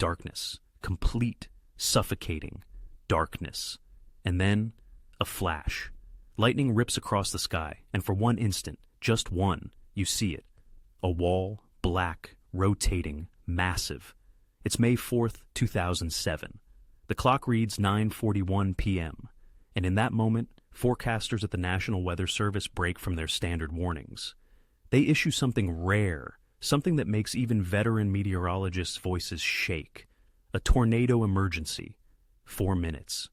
darkness, complete, suffocating darkness. And then, a flash. Lightning rips across the sky, and for one instant, just one, you see it. A wall, black, rotating, massive. It's May 4th, 2007. The clock reads 9:41 p.m., and in that moment, forecasters at the National Weather Service break from their standard warnings. They issue something rare, something that makes even veteran meteorologists' voices shake. A tornado emergency. 4 minutes.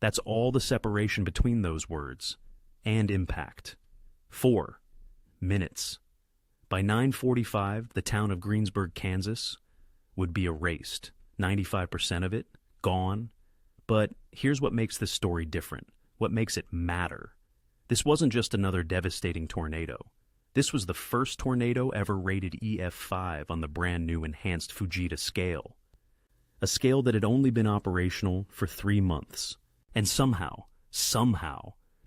That's all the separation between those words. And impact. 4 minutes. By 9:45, the town of Greensburg, Kansas, would be erased. 95% of it, gone. But here's what makes this story different. What makes it matter. This wasn't just another devastating tornado. This was the first tornado ever rated EF5 on the brand new Enhanced Fujita scale. A scale that had only been operational for 3 months. And somehow,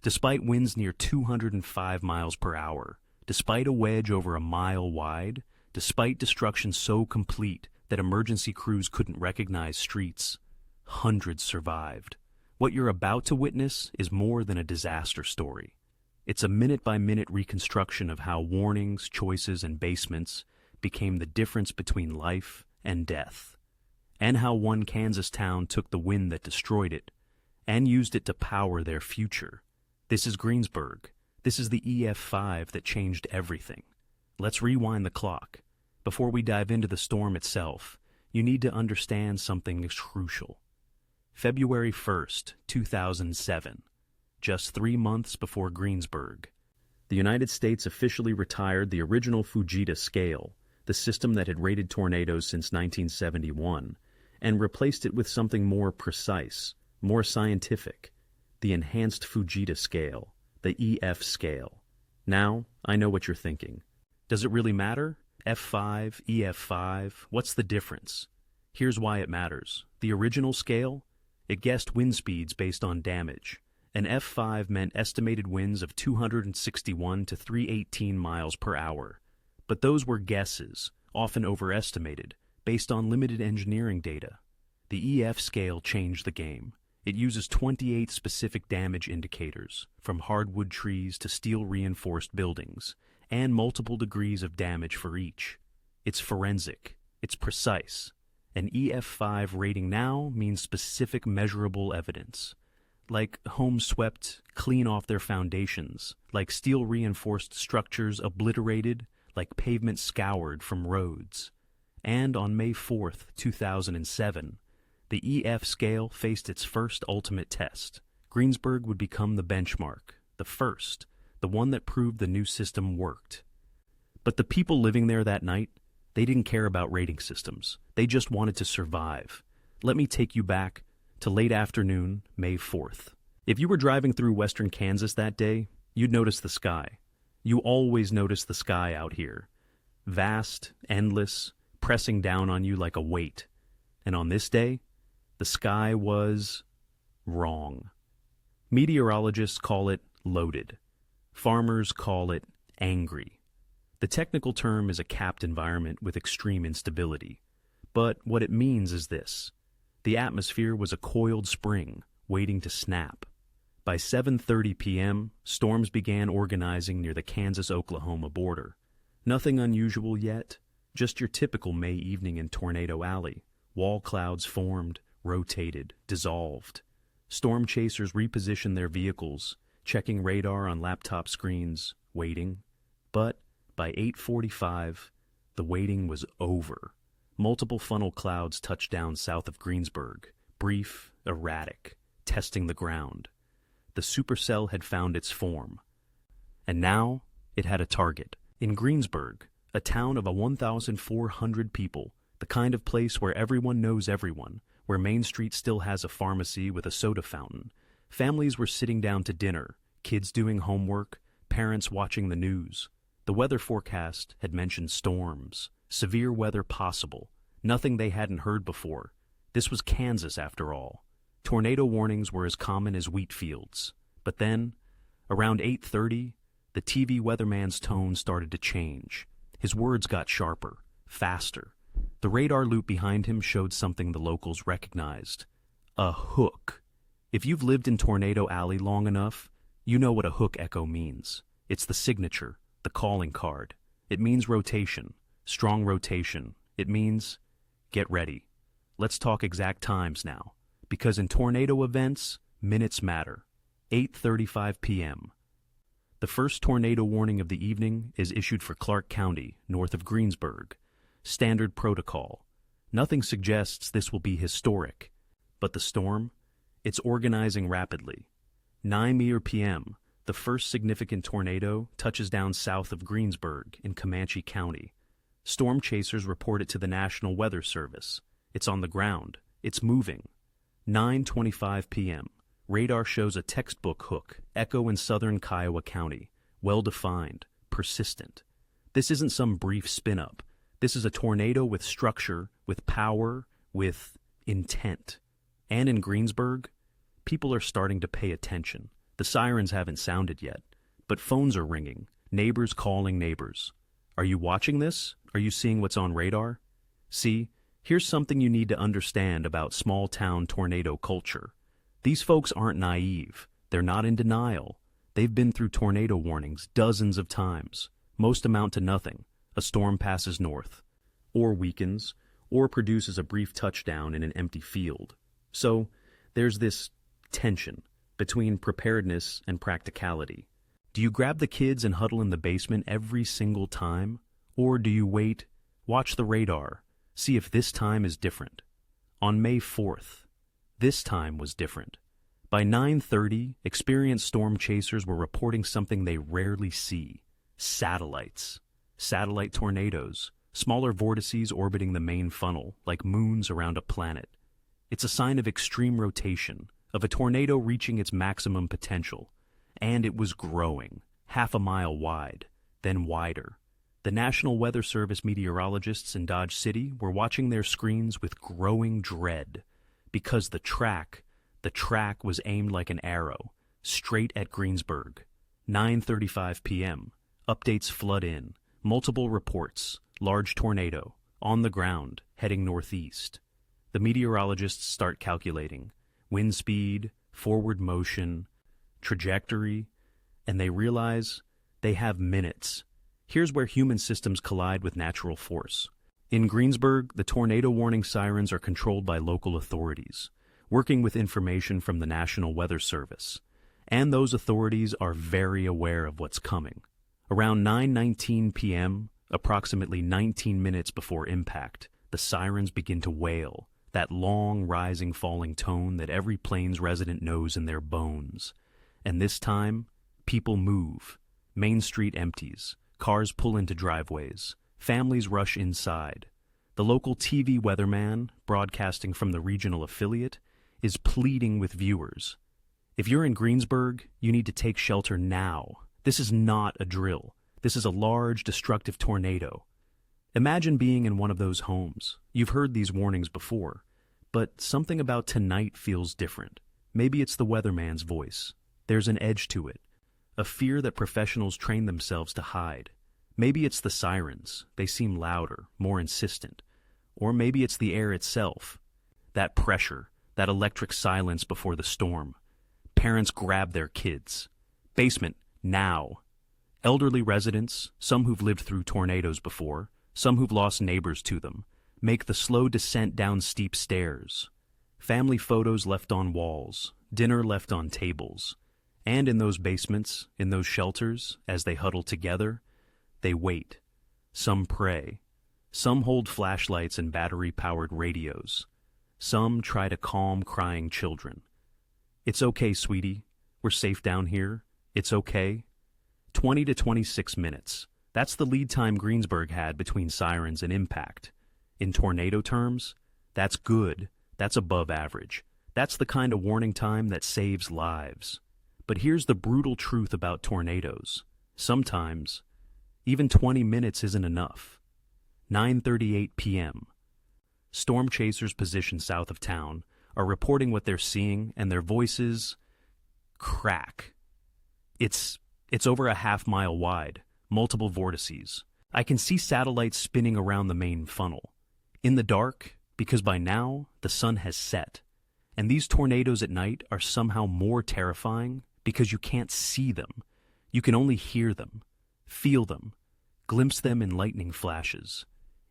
despite winds near 205 miles per hour, despite a wedge over a mile wide, despite destruction so complete that emergency crews couldn't recognize streets, hundreds survived. What you're about to witness is more than a disaster story. It's a minute-by-minute reconstruction of how warnings, choices, and basements became the difference between life and death, and how one Kansas town took the wind that destroyed it and used it to power their future. This is Greensburg. This is the EF5 that changed everything. Let's rewind the clock. Before we dive into the storm itself, you need to understand something crucial. February 1st, 2007. Just 3 months before Greensburg, the United States officially retired the original Fujita scale, the system that had rated tornadoes since 1971, and replaced it with something more precise, more scientific, the Enhanced Fujita scale, the EF scale. Now, I know what you're thinking. Does it really matter? F5, EF5, what's the difference? Here's why it matters. The original scale, it guessed wind speeds based on damage. An F5 meant estimated winds of 261 to 318 miles per hour. But those were guesses, often overestimated, based on limited engineering data. The EF scale changed the game. It uses 28 specific damage indicators, from hardwood trees to steel-reinforced buildings, and multiple degrees of damage for each. It's forensic. It's precise. An EF5 rating now means specific measurable evidence. Like homes swept clean off their foundations, like steel-reinforced structures obliterated, like pavement scoured from roads. And on May 4th, 2007, the EF scale faced its first ultimate test. Greensburg would become the benchmark, the first, the one that proved the new system worked. But the people living there that night, they didn't care about rating systems. They just wanted to survive. Let me take you back to late afternoon, May 4th. If you were driving through western Kansas that day, you'd notice the sky. You always notice the sky out here. Vast, endless, pressing down on you like a weight. And on this day, the sky was wrong. Meteorologists call it loaded. Farmers call it angry. The technical term is a capped environment with extreme instability. But what it means is this. The atmosphere was a coiled spring, waiting to snap. By 7:30 p.m., storms began organizing near the Kansas-Oklahoma border. Nothing unusual yet, just your typical May evening in Tornado Alley. Wall clouds formed, rotated, dissolved. Storm chasers repositioned their vehicles, checking radar on laptop screens, waiting. But by 8:45, the waiting was over. Multiple funnel clouds touched down south of Greensburg, brief, erratic, testing the ground. The supercell had found its form. And now it had a target. In Greensburg, a town of 1,400 people, the kind of place where everyone knows everyone, where Main Street still has a pharmacy with a soda fountain. Families were sitting down to dinner, kids doing homework, parents watching the news. The weather forecast had mentioned storms, severe weather possible, nothing they hadn't heard before. This was Kansas, after all. Tornado warnings were as common as wheat fields. But then, around 8:30, the TV weatherman's tone started to change. His words got sharper, faster. The radar loop behind him showed something the locals recognized. A hook. If you've lived in Tornado Alley long enough, you know what a hook echo means. It's the signature, the calling card. It means rotation, strong rotation. It means, get ready. Let's talk exact times now, because in tornado events, minutes matter. 8:35 p.m. The first tornado warning of the evening is issued for Clark County, north of Greensburg. Standard protocol. Nothing suggests this will be historic, but the storm, it's organizing rapidly. 9 p.m., the first significant tornado touches down south of Greensburg in Comanche County. Storm chasers report it to the National Weather Service. It's on the ground. It's moving. 9:25 p.m. Radar shows a textbook hook, echo in southern Kiowa County. Well-defined, persistent. This isn't some brief spin-up. This is a tornado with structure, with power, with intent. And in Greensburg, people are starting to pay attention. The sirens haven't sounded yet, but phones are ringing, neighbors calling neighbors. Are you watching this? Are you seeing what's on radar? See, here's something you need to understand about small-town tornado culture. These folks aren't naive. They're not in denial. They've been through tornado warnings dozens of times. Most amount to nothing. A storm passes north, or weakens, or produces a brief touchdown in an empty field. So, there's this tension between preparedness and practicality. Do you grab the kids and huddle in the basement every single time? Or do you wait, watch the radar, see if this time is different? On May 4th, this time was different. By 9:30, experienced storm chasers were reporting something they rarely see: satellites. Satellite tornadoes, smaller vortices orbiting the main funnel, like moons around a planet. It's a sign of extreme rotation, of a tornado reaching its maximum potential. And it was growing, half a mile wide, then wider. The National Weather Service meteorologists in Dodge City were watching their screens with growing dread, because the track was aimed like an arrow, straight at Greensburg. 9:35 p.m. Updates flood in. Multiple reports. Large tornado. On the ground. Heading northeast. The meteorologists start calculating wind speed, forward motion, trajectory, and they realize they have minutes. Here's where human systems collide with natural force. In Greensburg, the tornado warning sirens are controlled by local authorities, working with information from the National Weather Service. And those authorities are very aware of what's coming. Around 9:19 p.m., approximately 19 minutes before impact, the sirens begin to wail, that long, rising, falling tone that every Plains resident knows in their bones. And this time, people move. Main Street empties. Cars pull into driveways. Families rush inside. The local TV weatherman, broadcasting from the regional affiliate, is pleading with viewers. If you're in Greensburg, you need to take shelter now. This is not a drill. This is a large, destructive tornado. Imagine being in one of those homes. You've heard these warnings before, but something about tonight feels different. Maybe it's the weatherman's voice. There's an edge to it, a fear that professionals train themselves to hide. Maybe it's the sirens. They seem louder, more insistent. Or maybe it's the air itself. That pressure, that electric silence before the storm. Parents grab their kids. Basement, now. Elderly residents, some who've lived through tornadoes before, some who've lost neighbors to them, make the slow descent down steep stairs. Family photos left on walls, dinner left on tables. And in those basements, in those shelters, as they huddle together, they wait. Some pray. Some hold flashlights and battery-powered radios. Some try to calm crying children. It's okay, sweetie. We're safe down here. It's okay. 20 to 26 minutes. That's the lead time Greensburg had between sirens and impact. In tornado terms, that's good. That's above average. That's the kind of warning time that saves lives. But here's the brutal truth about tornadoes. Sometimes, even 20 minutes isn't enough. 9:38 p.m. Storm chasers positioned south of town are reporting what they're seeing, and their voices crack. It's over a half-mile wide, multiple vortices. I can see satellites spinning around the main funnel. In the dark, because by now the sun has set. And these tornadoes at night are somehow more terrifying because you can't see them. You can only hear them, feel them, glimpse them in lightning flashes.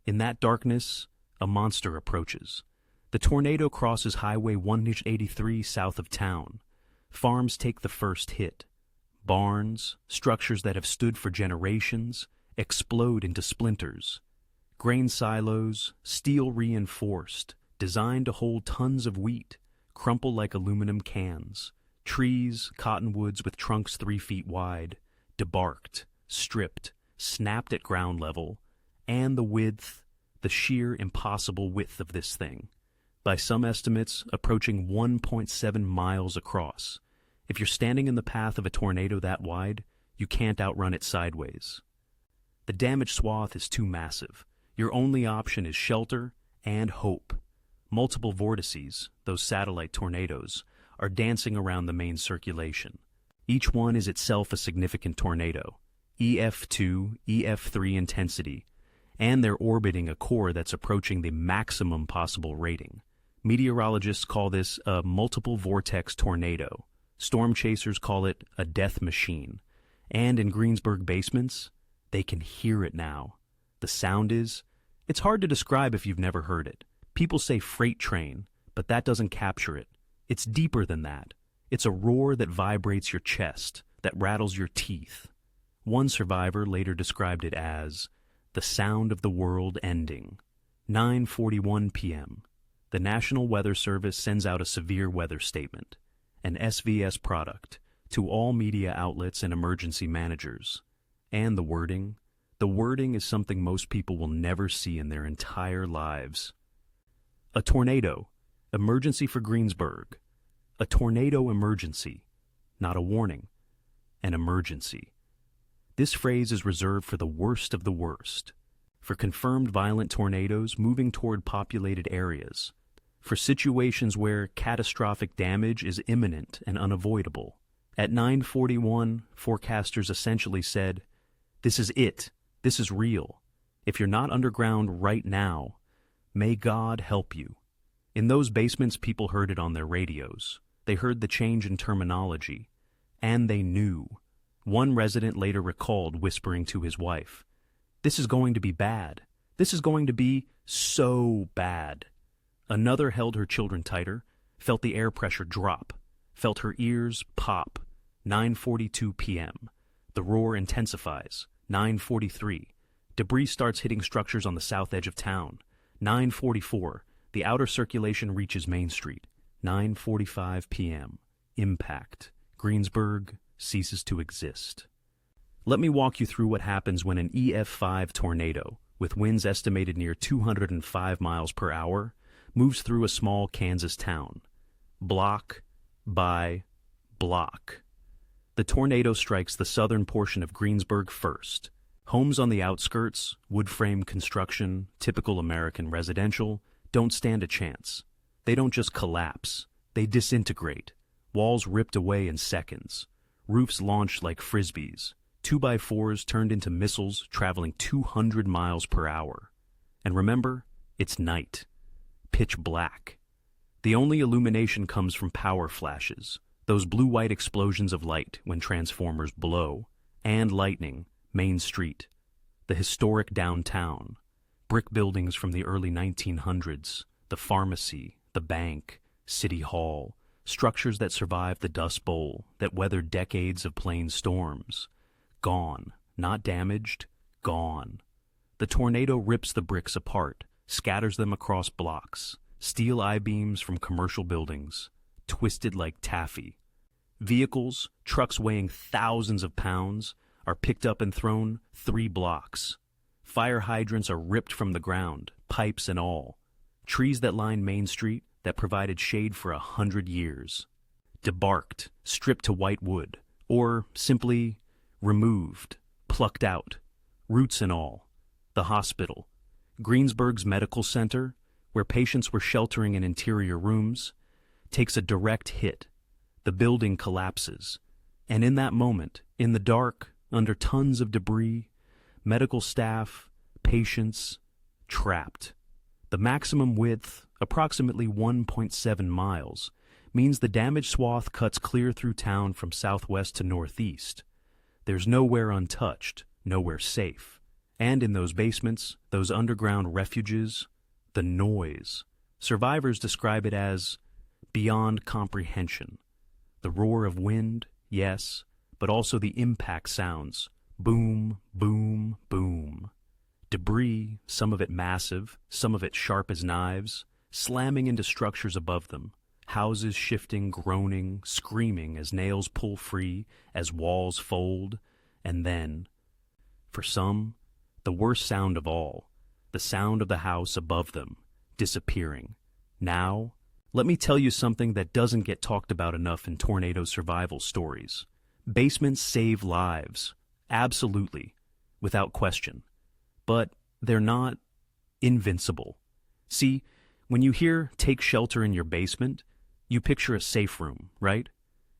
In that darkness, a monster approaches. The tornado crosses Highway 183 south of town. Farms take the first hit. Barns, structures that have stood for generations, explode into splinters. Grain silos, steel reinforced, designed to hold tons of wheat, crumple like aluminum cans. Trees, cottonwoods with trunks 3 feet wide, debarked, stripped, snapped at ground level, and the width, the sheer impossible width of this thing. By some estimates, approaching 1.7 miles across. If you're standing in the path of a tornado that wide, you can't outrun it sideways. The damaged swath is too massive. Your only option is shelter and hope. Multiple vortices, those satellite tornadoes, are dancing around the main circulation. Each one is itself a significant tornado, EF2, EF3 intensity, and they're orbiting a core that's approaching the maximum possible rating. Meteorologists call this a multiple-vortex tornado. Storm chasers call it a death machine. And in Greensburg basements, they can hear it now. The sound is, it's hard to describe if you've never heard it. People say freight train, but that doesn't capture it. It's deeper than that. It's a roar that vibrates your chest, that rattles your teeth. One survivor later described it as the sound of the world ending. 9:41 p.m. The National Weather Service sends out a severe weather statement, an SVS product, to all media outlets and emergency managers. And the wording is something most people will never see in their entire lives. A tornado. Emergency for Greensburg. A tornado emergency. Not a warning. An emergency. This phrase is reserved for the worst of the worst. For confirmed violent tornadoes moving toward populated areas. For situations where catastrophic damage is imminent and unavoidable. At 9:41, forecasters essentially said, "This is it. This is real. If you're not underground right now, may God help you." In those basements, people heard it on their radios. They heard the change in terminology. And they knew. One resident later recalled whispering to his wife, "This is going to be bad. This is going to be so bad." Another held her children tighter, felt the air pressure drop, felt her ears pop. 9:42 p.m. The roar intensifies. 9:43. Debris starts hitting structures on the south edge of town. 9:44. The outer circulation reaches Main Street. 9:45 p.m. Impact. Greensburg ceases to exist. Let me walk you through what happens when an EF5 tornado, with winds estimated near 205 miles per hour, moves through a small Kansas town. Block by block. The tornado strikes the southern portion of Greensburg first. Homes on the outskirts, wood frame construction, typical American residential, don't stand a chance. They don't just collapse, they disintegrate. Walls ripped away in seconds. Roofs launched like frisbees. 2x4s turned into missiles traveling 200 miles per hour. And remember, it's night. Pitch black. The only illumination comes from power flashes, those blue-white explosions of light when transformers blow, and lightning, Main Street, the historic downtown, brick buildings from the early 1900s, the pharmacy, the bank, City Hall, structures that survived the Dust Bowl, that weathered decades of plain storms. Gone, not damaged, gone. The tornado rips the bricks apart, scatters them across blocks, steel I-beams from commercial buildings, twisted like taffy. Vehicles, trucks weighing thousands of pounds, are picked up and thrown 3 blocks. Fire hydrants are ripped from the ground, pipes and all. Trees that line Main Street that provided shade for 100 years. Debarked, stripped to white wood, or simply removed, plucked out, roots and all. The hospital, Greensburg's medical center, where patients were sheltering in interior rooms, takes a direct hit. The building collapses. And in that moment, in the dark, under tons of debris, medical staff, patients, trapped. The maximum width, approximately 1.7 miles, means the damaged swath cuts clear through town from southwest to northeast. There's nowhere untouched, nowhere safe. And in those basements, those underground refuges, the noise. Survivors describe it as beyond comprehension. The roar of wind, yes, but also the impact sounds. Boom, boom, boom. Debris, some of it massive, some of it sharp as knives, slamming into structures above them. Houses shifting, groaning, screaming as nails pull free, as walls fold. And then, for some, the worst sound of all, the sound of the house above them, disappearing. Now, let me tell you something that doesn't get talked about enough in tornado survival stories. Basements save lives, absolutely, without question. But they're not invincible. See, when you hear take shelter in your basement, you picture a safe room, right?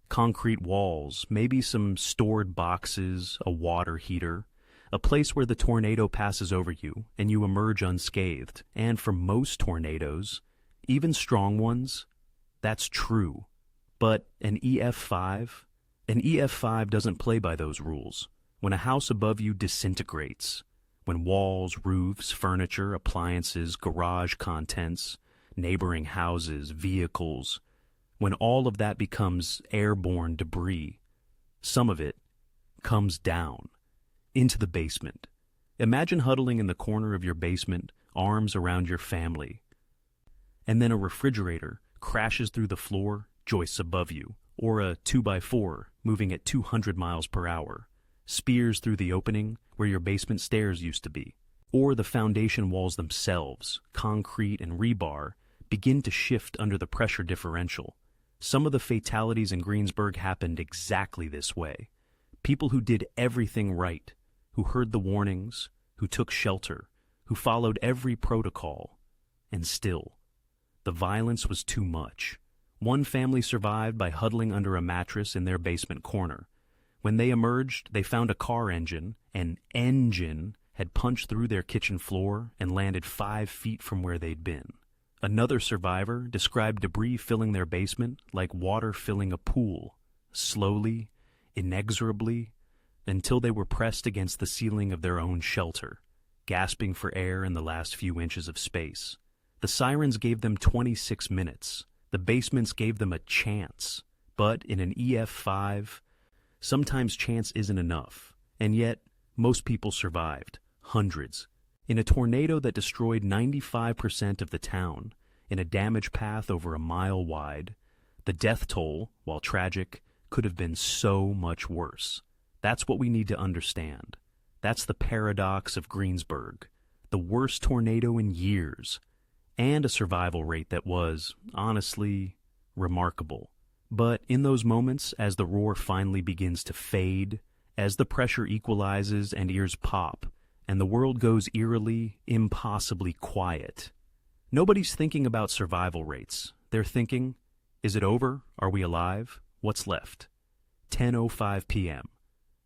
Concrete walls, maybe some stored boxes, a water heater, a place where the tornado passes over you and you emerge unscathed. And for most tornadoes, even strong ones, that's true. But an EF5 doesn't play by those rules. When a house above you disintegrates, when walls, roofs, furniture, appliances, garage contents, neighboring houses, vehicles, when all of that becomes airborne debris, some of it comes down into the basement. Imagine huddling in the corner of your basement, arms around your family, and then a refrigerator crashes through the floor, joists above you, or a 2x4 moving at 200 miles per hour, spears through the opening where your basement stairs used to be, or the foundation walls themselves, concrete and rebar, begin to shift under the pressure differential. Some of the fatalities in Greensburg happened exactly this way. People who did everything right, who heard the warnings, who took shelter, who followed every protocol, and still, the violence was too much. One family survived by huddling under a mattress in their basement corner. When they emerged, they found a car engine. An engine had punched through their kitchen floor and landed 5 feet from where they'd been. Another survivor described debris filling their basement like water filling a pool, slowly, inexorably, until they were pressed against the ceiling of their own shelter, gasping for air in the last few inches of space. The sirens gave them 26 minutes. The basements gave them a chance. But in an EF5, sometimes chance isn't enough. And yet, most people survived. Hundreds. In a tornado that destroyed 95% of the town, in a damage path over a mile wide, the death toll, while tragic, could have been so much worse. That's what we need to understand. That's the paradox of Greensburg. The worst tornado in years, and a survival rate that was, honestly, remarkable. But in those moments, as the roar finally begins to fade, as the pressure equalizes and ears pop, and the world goes eerily, impossibly quiet, nobody's thinking about survival rates. They're thinking, is it over? Are we alive? What's left? 10:05 p.m.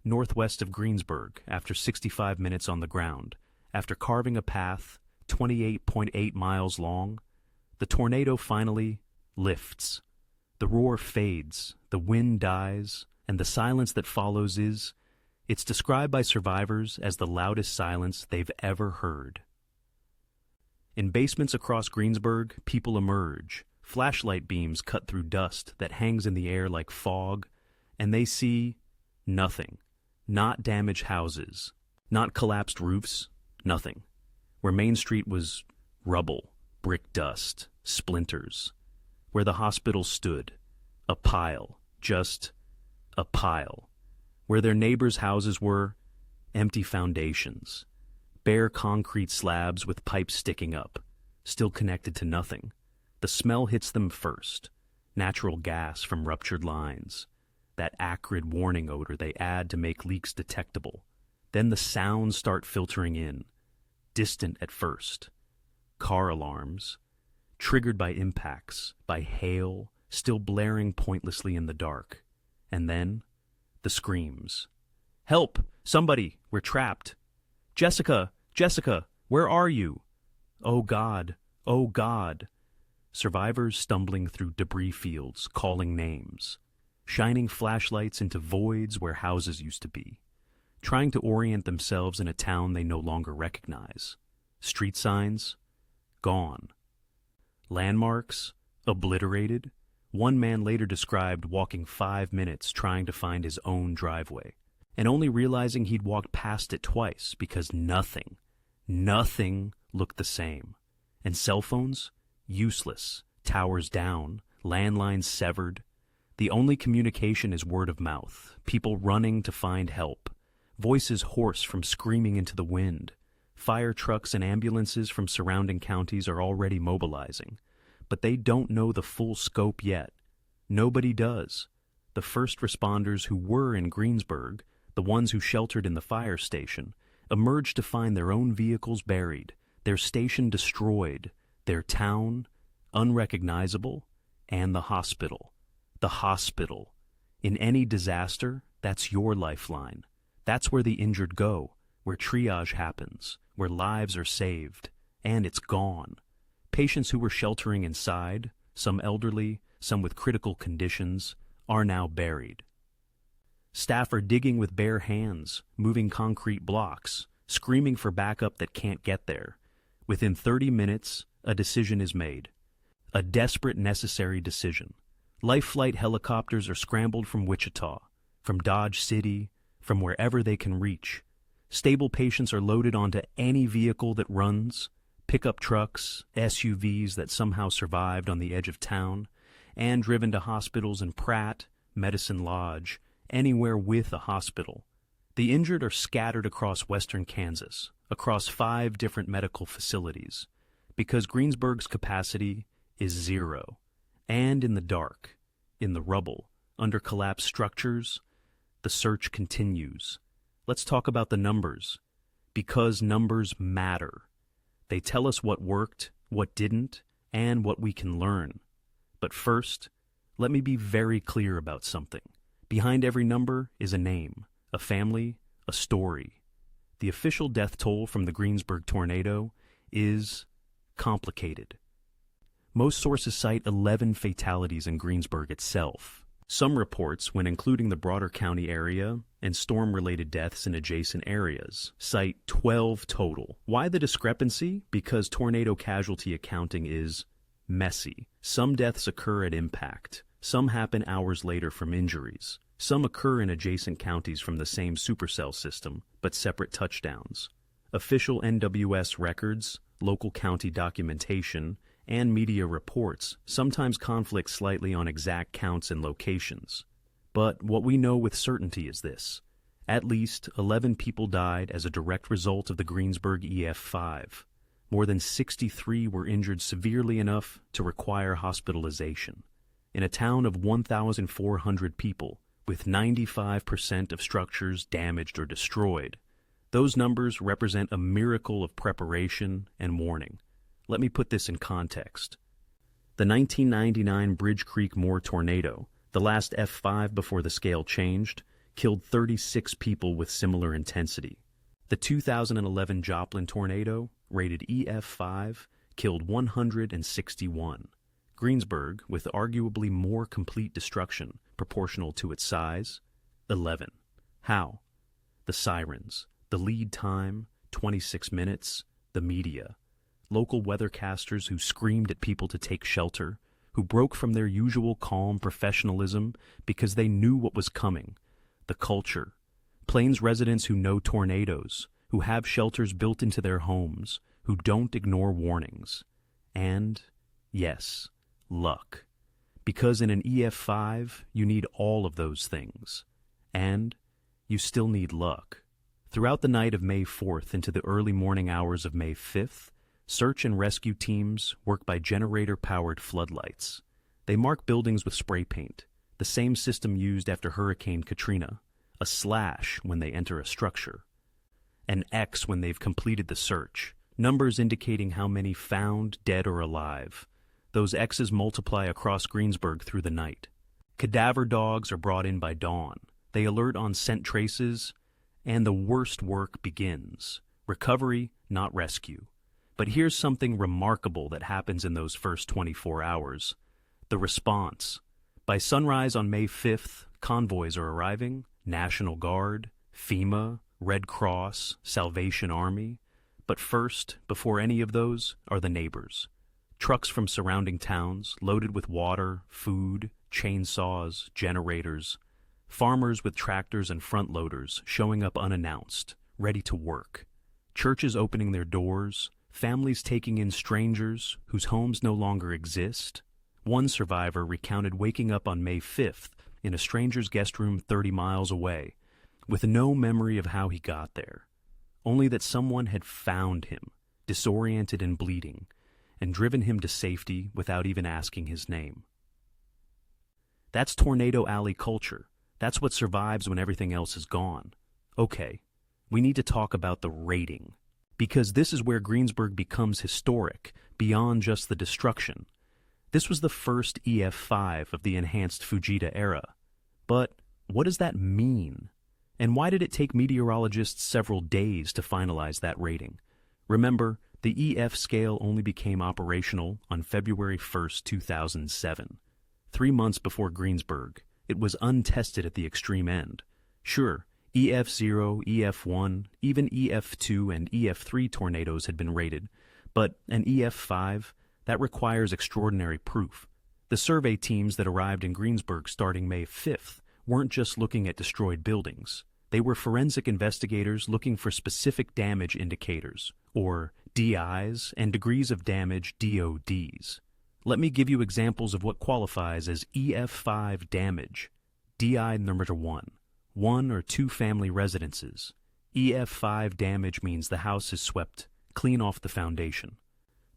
Northwest of Greensburg, after 65 minutes on the ground, after carving a path 28.8 miles long, the tornado finally lifts. The roar fades, the wind dies, and the silence that follows it's described by survivors as the loudest silence they've ever heard. In basements across Greensburg, people emerge. Flashlight beams cut through dust that hangs in the air like fog, and they see nothing. Not damaged houses, not collapsed roofs, nothing. Where Main Street was rubble, brick dust, splinters. Where the hospital stood, a pile, just a pile. Where their neighbors' houses were, empty foundations, bare concrete slabs with pipes sticking up, still connected to nothing. The smell hits them first, natural gas from ruptured lines, that acrid warning odor they add to make leaks detectable. Then the sounds start filtering in, distant at first. Car alarms, triggered by impacts, by hail, still blaring pointlessly in the dark. And then, the screams. Help! Somebody! We're trapped! Jessica! Jessica! Where are you? Oh God! Oh God! Survivors stumbling through debris fields, calling names, shining flashlights into voids where houses used to be, trying to orient themselves in a town they no longer recognize. Street signs, gone. Landmarks, obliterated. One man later described walking 5 minutes trying to find his own driveway, and only realizing he'd walked past it twice because nothing looked the same. And cell phones? Useless. Towers down. Landlines severed. The only communication is word of mouth. People running to find help. Voices hoarse from screaming into the wind. Fire trucks and ambulances from surrounding counties are already mobilizing. But they don't know the full scope yet. Nobody does. The first responders who were in Greensburg, the ones who sheltered in the fire station, emerged to find their own vehicles buried, their station destroyed, their town unrecognizable, and the hospital. The hospital. In any disaster, that's your lifeline. That's where the injured go, where triage happens, where lives are saved, and it's gone. Patients who were sheltering inside, some elderly, some with critical conditions, are now buried. Staff are digging with bare hands, moving concrete blocks, screaming for backup that can't get there. Within 30 minutes, a decision is made. A desperate, necessary decision. Life flight helicopters are scrambled from Wichita, from Dodge City, from wherever they can reach. Stable patients are loaded onto any vehicle that runs, pickup trucks, SUVs that somehow survived on the edge of town, and driven to hospitals in Pratt, Medicine Lodge, anywhere with a hospital. The injured are scattered across western Kansas, across 5 different medical facilities, because Greensburg's capacity is 0. And in the dark, in the rubble, under collapsed structures, the search continues. Let's talk about the numbers, because numbers matter. They tell us what worked, what didn't, and what we can learn. But first, let me be very clear about something. Behind every number is a name, a family, a story. The official death toll from the Greensburg tornado is complicated. Most sources cite 11 fatalities in Greensburg itself. Some reports, when including the broader county area and storm-related deaths in adjacent areas, cite 12 total. Why the discrepancy? Because tornado casualty accounting is messy. Some deaths occur at impact. Some happen hours later from injuries. Some occur in adjacent counties from the same supercell system, but separate touchdowns. Official NWS records, local county documentation, and media reports sometimes conflict slightly on exact counts and locations. But what we know with certainty is this. At least 11 people died as a direct result of the Greensburg EF5. More than 63 were injured severely enough to require hospitalization. In a town of 1,400 people, with 95% of structures damaged or destroyed, those numbers represent a miracle of preparation and warning. Let me put this in context. The 1999 Bridge Creek Moore tornado, the last F5 before the scale changed, killed 36 people with similar intensity. The 2011 Joplin tornado, rated EF5, killed 161. Greensburg, with arguably more complete destruction proportional to its size, 11. How? The sirens, the lead time, 26 minutes, the media. Local weathercasters who screamed at people to take shelter, who broke from their usual calm professionalism because they knew what was coming. The culture. Plains residents who know tornadoes, who have shelters built into their homes, who don't ignore warnings. And, yes, luck. Because in an EF5, you need all of those things. And you still need luck. Throughout the night of May 4th into the early morning hours of May 5th, search and rescue teams work by generator-powered floodlights. They mark buildings with spray paint, the same system used after Hurricane Katrina, a slash when they enter a structure, an X when they've completed the search, numbers indicating how many found, dead or alive. Those X's multiply across Greensburg through the night. Cadaver dogs are brought in by dawn. They alert on scent traces, and the worst work begins. Recovery, not rescue. But here's something remarkable that happens in those first 24 hours. The response. By sunrise on May 5th, convoys are arriving, National Guard, FEMA, Red Cross, Salvation Army. But first, before any of those, are the neighbors. Trucks from surrounding towns, loaded with water, food, chainsaws, generators. Farmers with tractors and front loaders showing up unannounced, ready to work. Churches opening their doors, families taking in strangers whose homes no longer exist. One survivor recounted waking up on May 5th in a stranger's guest room 30 miles away, with no memory of how he got there, only that someone had found him, disoriented and bleeding, and driven him to safety without even asking his name. That's Tornado Alley culture. That's what survives when everything else is gone. Okay, we need to talk about the rating, because this is where Greensburg becomes historic, beyond just the destruction. This was the first EF5 of the Enhanced Fujita era. But what does that mean? And why did it take meteorologists several days to finalize that rating? Remember, the EF scale only became operational on February 1st, 2007. 3 months before Greensburg, it was untested at the extreme end. Sure, EF0, EF1, even EF2 and EF3 tornadoes had been rated, but an EF5, that requires extraordinary proof. The survey teams that arrived in Greensburg starting May 5th weren't just looking at destroyed buildings. They were forensic investigators looking for specific damage indicators, or DIs, and degrees of damage, DODs. Let me give you examples of what qualifies as EF5 damage. DI number 1, 1 or 2 family residences. EF5 damage means the house is swept clean off the foundation.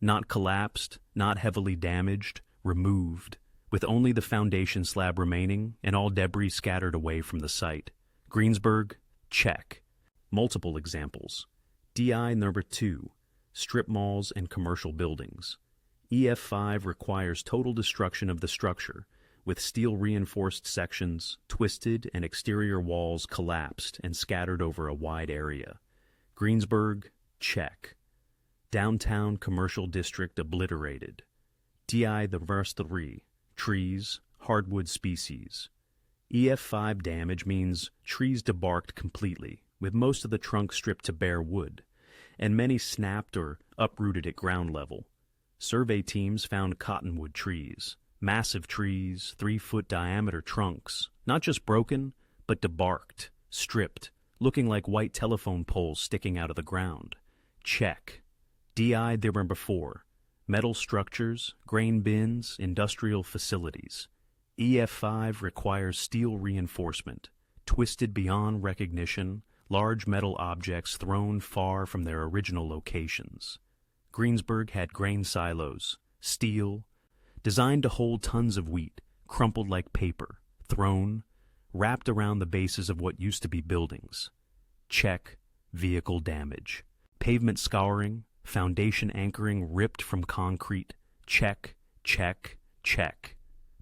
Not collapsed, not heavily damaged, removed, with only the foundation slab remaining and all debris scattered away from the site. Greensburg, check. Multiple examples. DI number 2, strip malls and commercial buildings. EF5 requires total destruction of the structure, with steel-reinforced sections, twisted, and exterior walls collapsed and scattered over a wide area. Greensburg, check. Downtown commercial district obliterated. DI the verse 3, trees, hardwood species. EF5 damage means trees debarked completely, with most of the trunk stripped to bare wood, and many snapped or uprooted at ground level. Survey teams found cottonwood trees, massive trees, 3-foot diameter trunks, not just broken, but debarked, stripped, looking like white telephone poles sticking out of the ground. Check. DI there were before. Metal structures, grain bins, industrial facilities. EF5 requires steel reinforcement, twisted beyond recognition, large metal objects thrown far from their original locations. Greensburg had grain silos, steel, designed to hold tons of wheat, crumpled like paper, thrown, wrapped around the bases of what used to be buildings. Check, vehicle damage. Pavement scouring, foundation anchoring ripped from concrete. Check, check, check.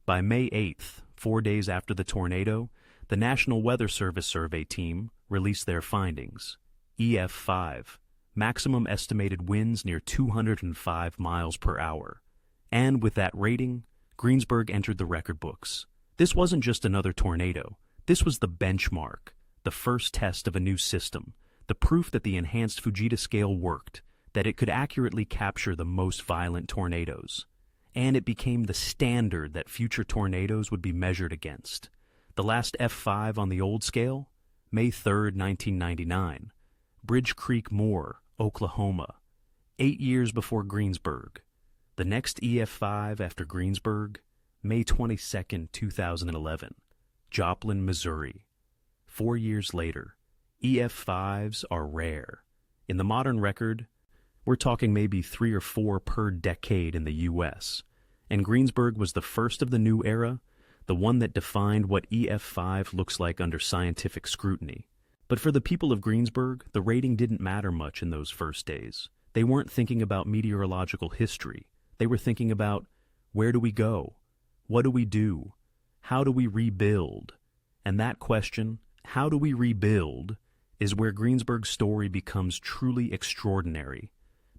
By May 8th, 4 days after the tornado, the National Weather Service survey team released their findings. EF5, maximum estimated winds near 205 miles per hour. And with that rating, Greensburg entered the record books. This wasn't just another tornado. This was the benchmark, the first test of a new system, the proof that the Enhanced Fujita scale worked, that it could accurately capture the most violent tornadoes. And it became the standard that future tornadoes would be measured against. The last F5 on the old scale? May 3rd, 1999. Bridge Creek Moor, Oklahoma. 8 years before Greensburg. The next EF5 after Greensburg? May 22nd, 2011. Joplin, Missouri. 4 years later. EF5s are rare. In the modern record, we're talking maybe 3 or 4 per decade in the U.S., and Greensburg was the first of the new era, the one that defined what EF5 looks like under scientific scrutiny. But for the people of Greensburg, the rating didn't matter much in those first days. They weren't thinking about meteorological history. They were thinking about, where do we go? What do we do? How do we rebuild? And that question, how do we rebuild, is where Greensburg's story becomes truly extraordinary.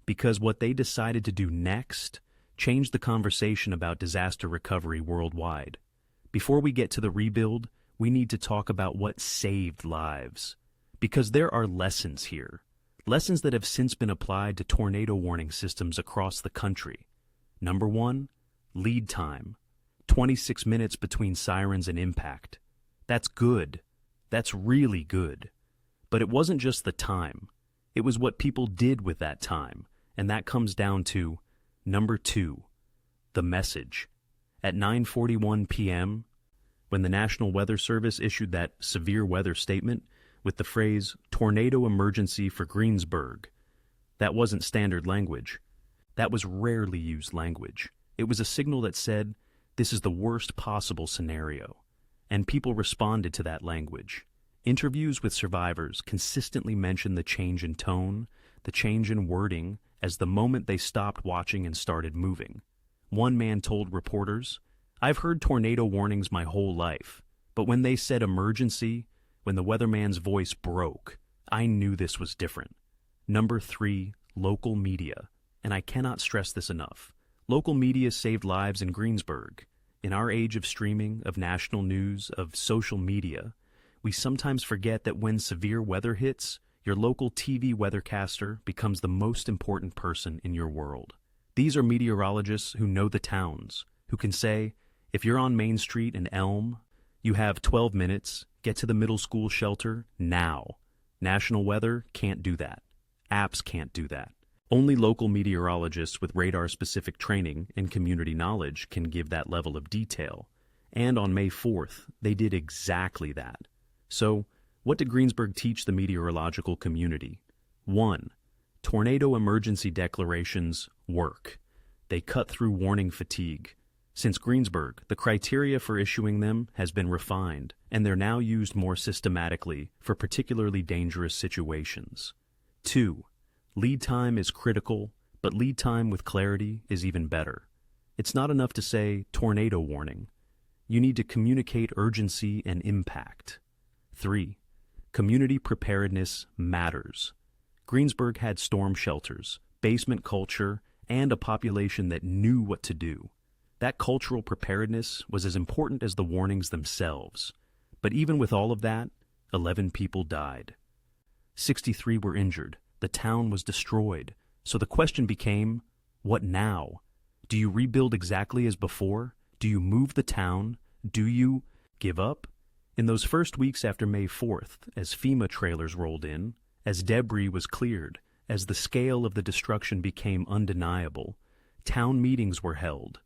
because what they decided to do next changed the conversation about disaster recovery worldwide. Before we get to the rebuild, we need to talk about what saved lives. Because there are lessons here. Lessons that have since been applied to tornado warning systems across the country. Number 1, lead time. 26 minutes between sirens and impact. That's good. That's really good. But it wasn't just the time. It was what people did with that time. And that comes down to number 2, the message. At 9:41 p.m., when the National Weather Service issued that severe weather statement with the phrase, tornado emergency for Greensburg, that wasn't standard language. That was rarely used language. It was a signal that said, this is the worst possible scenario. And people responded to that language. Interviews with survivors consistently mentioned the change in tone, the change in wording, as the moment they stopped watching and started moving. One man told reporters, I've heard tornado warnings my whole life, but when they said emergency, when the weatherman's voice broke, I knew this was different. Number 3, local media. And I cannot stress this enough. Local media saved lives in Greensburg. In our age of streaming, of national news, of social media, we sometimes forget that when severe weather hits, your local TV weathercaster becomes the most important person in your world. These are meteorologists who know the towns, who can say, if you're on Main Street in Elm, you have 12 minutes, get to the middle school shelter now. National weather can't do that. Apps can't do that. Only local meteorologists with radar-specific training and community knowledge can give that level of detail. And on May 4th, they did exactly that. So, what did Greensburg teach the meteorological community? 1. Tornado emergency declarations work. They cut through warning fatigue. Since Greensburg, the criteria for issuing them has been refined, and they're now used more systematically for particularly dangerous situations. 2. Lead time is critical, but lead time with clarity is even better. It's not enough to say tornado warning. You need to communicate urgency and impact. 3. Community preparedness matters. Greensburg had storm shelters, basement culture, and a population that knew what to do. That cultural preparedness was as important as the warnings themselves. But even with all of that, 11 people died. 63 were injured. The town was destroyed. So the question became, what now? Do you rebuild exactly as before? Do you move the town? Do you give up? In those first weeks after May 4th, as FEMA trailers rolled in, as debris was cleared, as the scale of the destruction became undeniable, town meetings were held,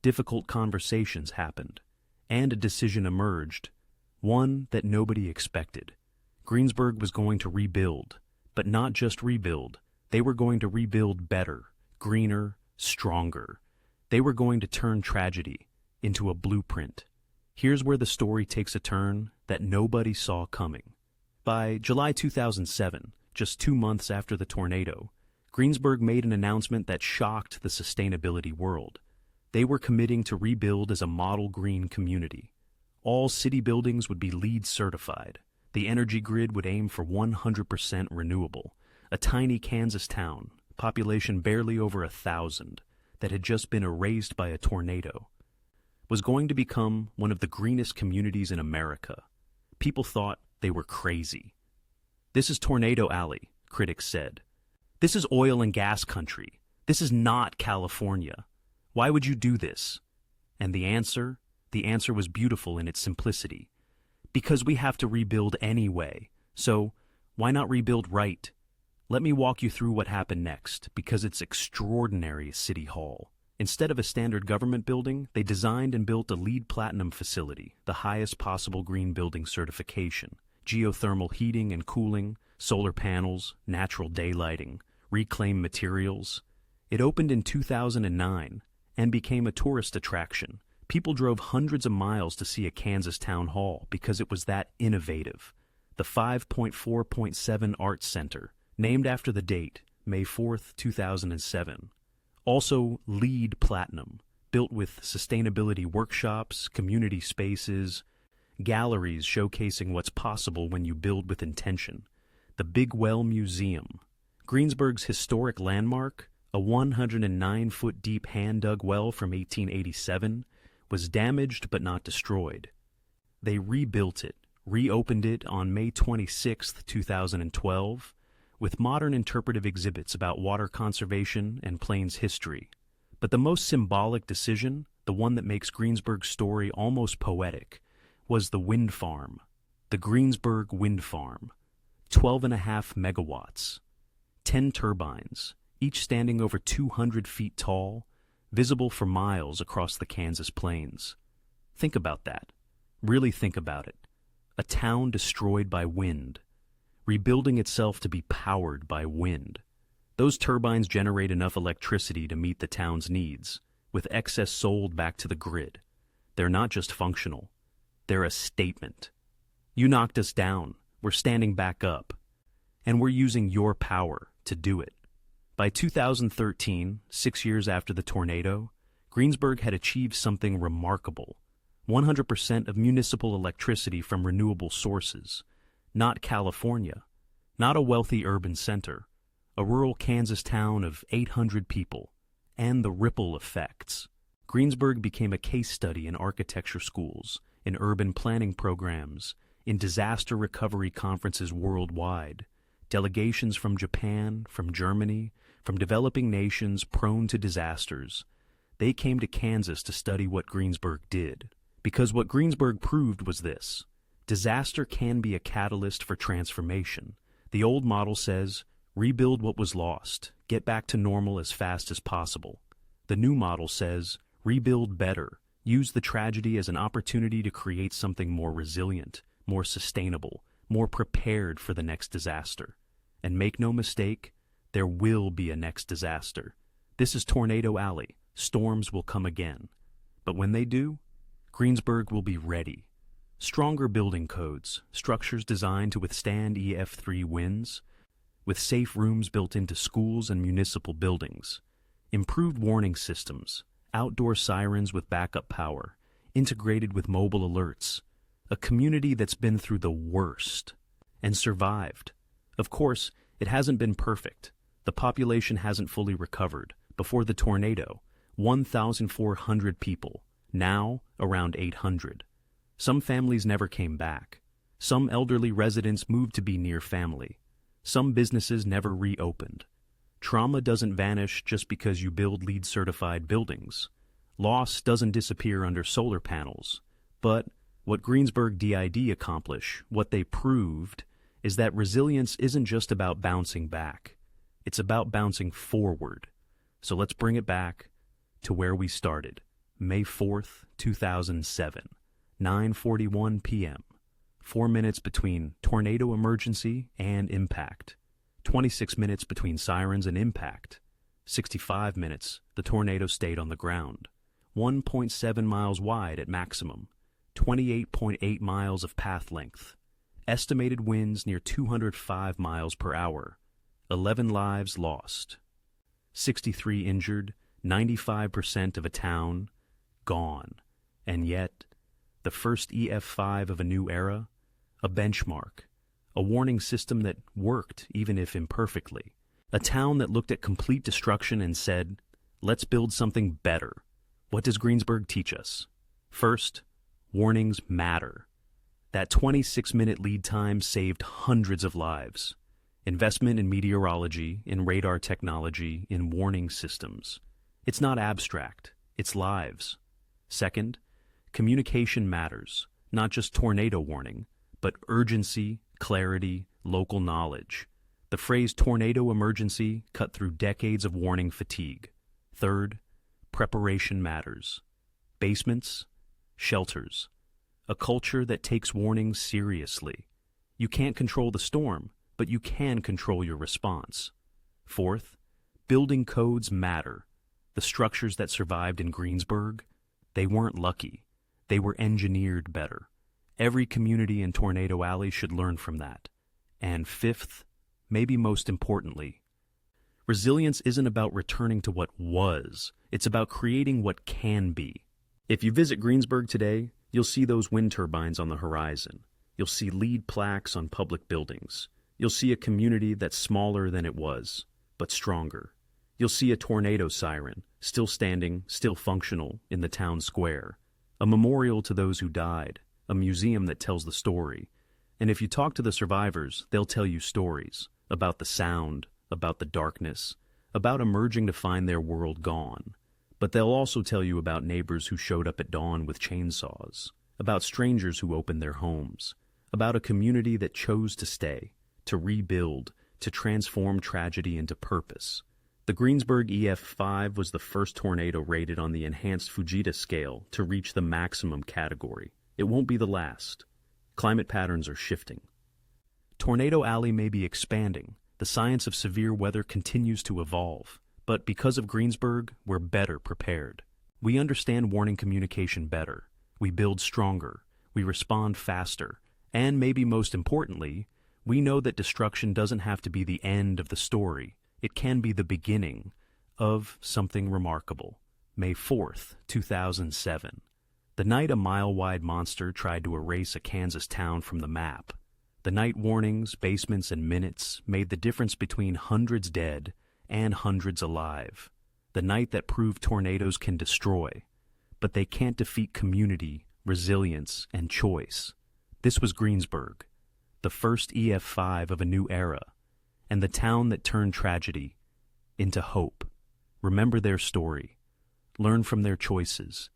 difficult conversations happened, and a decision emerged, one that nobody expected. Greensburg was going to rebuild, but not just rebuild. They were going to rebuild better, greener, stronger. They were going to turn tragedy into a blueprint. Here's where the story takes a turn that nobody saw coming. By July 2007, just 2 months after the tornado, Greensburg made an announcement that shocked the sustainability world. They were committing to rebuild as a model green community. All city buildings would be LEED certified. The energy grid would aim for 100% renewable. A tiny Kansas town, population barely over 1,000, that had just been erased by a tornado, was going to become one of the greenest communities in America. People thought they were crazy. This is Tornado Alley, critics said. This is oil and gas country. This is not California. Why would you do this? And the answer was beautiful in its simplicity. Because we have to rebuild anyway. So why not rebuild right? Let me walk you through what happened next, because it's extraordinary at City Hall. Instead of a standard government building, they designed and built a LEED Platinum facility, the highest possible green building certification. Geothermal heating and cooling, solar panels, natural daylighting, reclaimed materials. It opened in 2009 and became a tourist attraction. People drove hundreds of miles to see a Kansas town hall because it was that innovative. The 5.4.7 Arts Center, named after the date, May 4th, 2007. Also LEED Platinum, built with sustainability workshops, community spaces, galleries showcasing what's possible when you build with intention. The Big Well Museum, Greensburg's historic landmark, a 109-foot deep hand-dug well from 1887, was damaged but not destroyed. They rebuilt it, reopened it on May 26, 2012, with modern interpretive exhibits about water conservation and plains history. But the most symbolic decision, the one that makes Greensburg's story almost poetic, was the wind farm, the Greensburg wind farm. 12.5 megawatts, 10 turbines, each standing over 200 feet tall, visible for miles across the Kansas plains. Think about that. Really think about it. A town destroyed by wind, rebuilding itself to be powered by wind. Those turbines generate enough electricity to meet the town's needs, with excess sold back to the grid. They're not just functional. They're a statement. You knocked us down. We're standing back up. And we're using your power to do it. By 2013, 6 years after the tornado, Greensburg had achieved something remarkable. 100% of municipal electricity from renewable sources. Not California. Not a wealthy urban center. A rural Kansas town of 800 people. And the ripple effects. Greensburg became a case study in architecture schools, in urban planning programs, in disaster recovery conferences worldwide. Delegations from Japan, from Germany, from developing nations prone to disasters. They came to Kansas to study what Greensburg did. Because what Greensburg proved was this: disaster can be a catalyst for transformation. The old model says, rebuild what was lost, get back to normal as fast as possible. The new model says, rebuild better, use the tragedy as an opportunity to create something more resilient, more sustainable, more prepared for the next disaster. And make no mistake, there will be a next disaster. This is Tornado Alley. Storms will come again. But when they do, Greensburg will be ready. Stronger building codes, structures designed to withstand EF5 winds, with safe rooms built into schools and municipal buildings, improved warning systems, outdoor sirens with backup power, integrated with mobile alerts, a community that's been through the worst and survived. Of course, it hasn't been perfect. The population hasn't fully recovered. Before the tornado, 1,400 people, now around 800. Some families never came back. Some elderly residents moved to be near family. Some businesses never reopened. Trauma doesn't vanish just because you build LEED-certified buildings. Loss doesn't disappear under solar panels. But what Greensburg DID accomplished, what they proved, is that resilience isn't just about bouncing back. It's about bouncing forward. So let's bring it back to where we started. May 4th, 2007, 9:41 p.m. 4 minutes between tornado emergency and impact. 26 minutes between sirens and impact. 65 minutes, the tornado stayed on the ground. 1.7 miles wide at maximum. 28.8 miles of path length. Estimated winds near 205 miles per hour. 11 lives lost. 63 injured, 95% of a town gone. And yet, the first EF5 of a new era, a benchmark, a warning system that worked even if imperfectly, a town that looked at complete destruction and said, let's build something better. What does Greensburg teach us? First, warnings matter. That 26-minute lead time saved hundreds of lives. Investment in meteorology, in radar technology, in warning systems. It's not abstract, it's lives. Second, communication matters, not just tornado warning, but urgency, clarity, local knowledge. The phrase tornado emergency cut through decades of warning fatigue. Third, preparation matters. Basements, shelters. A culture that takes warnings seriously. You can't control the storm, but you can control your response. Fourth, building codes matter. The structures that survived in Greensburg, they weren't lucky. They were engineered better. Every community in Tornado Alley should learn from that. And fifth, maybe most importantly, resilience isn't about returning to what was. It's about creating what can be. If you visit Greensburg today, you'll see those wind turbines on the horizon. You'll see LEED plaques on public buildings. You'll see a community that's smaller than it was, but stronger. You'll see a tornado siren, still standing, still functional, in the town square. A memorial to those who died, a museum that tells the story. And if you talk to the survivors, they'll tell you stories about the sound, about the darkness, about emerging to find their world gone. But they'll also tell you about neighbors who showed up at dawn with chainsaws, about strangers who opened their homes, about a community that chose to stay, to rebuild, to transform tragedy into purpose. The Greensburg EF5 was the first tornado rated on the Enhanced Fujita scale to reach the maximum category. It won't be the last. Climate patterns are shifting. Tornado Alley may be expanding. The science of severe weather continues to evolve. But because of Greensburg, we're better prepared. We understand warning communication better. We build stronger. We respond faster. And maybe most importantly, we know that destruction doesn't have to be the end of the story. It can be the beginning of something remarkable. May 4th, 2007. The night a mile-wide monster tried to erase a Kansas town from the map. The night warnings, basements, and minutes made the difference between hundreds dead and hundreds alive. The night that proved tornadoes can destroy, but they can't defeat community, resilience, and choice. This was Greensburg, the first EF5 of a new era, and the town that turned tragedy into hope. Remember their story. Learn from their choices.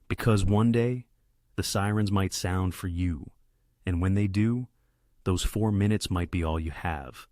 Because one day, the sirens might sound for you, and when they do, those 4 minutes might be all you have.